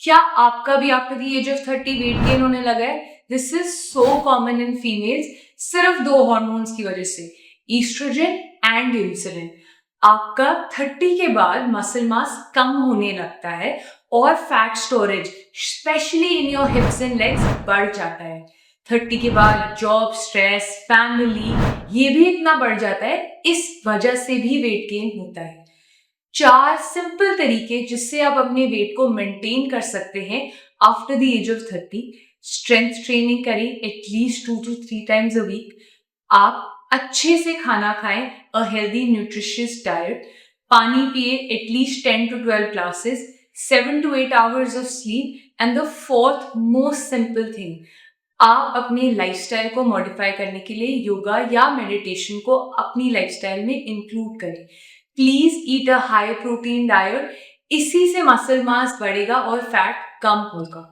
क्या आपका भी after the age of 30 weight gain होने लगा है? This is so common in females, सिर्फ दो हॉर्मोन्स की वजह से, ईस्ट्रोजन एंड इंसुलिन। आपका 30 के बाद मसल मास कम होने लगता है और fat storage specially in your hips and legs बढ़ जाता है। 30 के बाद जॉब स्ट्रेस, फैमिली, ये भी इतना बढ़ जाता है, इस वजह से भी वेट गेन होता है। 4 सिंपल तरीके जिससे आप अपने वेट को मेंटेन कर सकते हैं after the age of 30। Strength training करें at least 2 to 3 times a week. आप अच्छे से खाना खाएं, अ हेल्दी न्यूट्रिशियस डाइट। पानी पिए at least 10 to 12 glasses, 7 to 8 hours of sleep and the fourth most simple thing, आप अपने लाइफस्टाइल को मॉडिफाई करने के लिए योगा या मेडिटेशन को अपनी लाइफस्टाइल में इंक्लूड करें। Please eat a high protein diet, इसी से मसल मास बढ़ेगा और फैट कम होगा।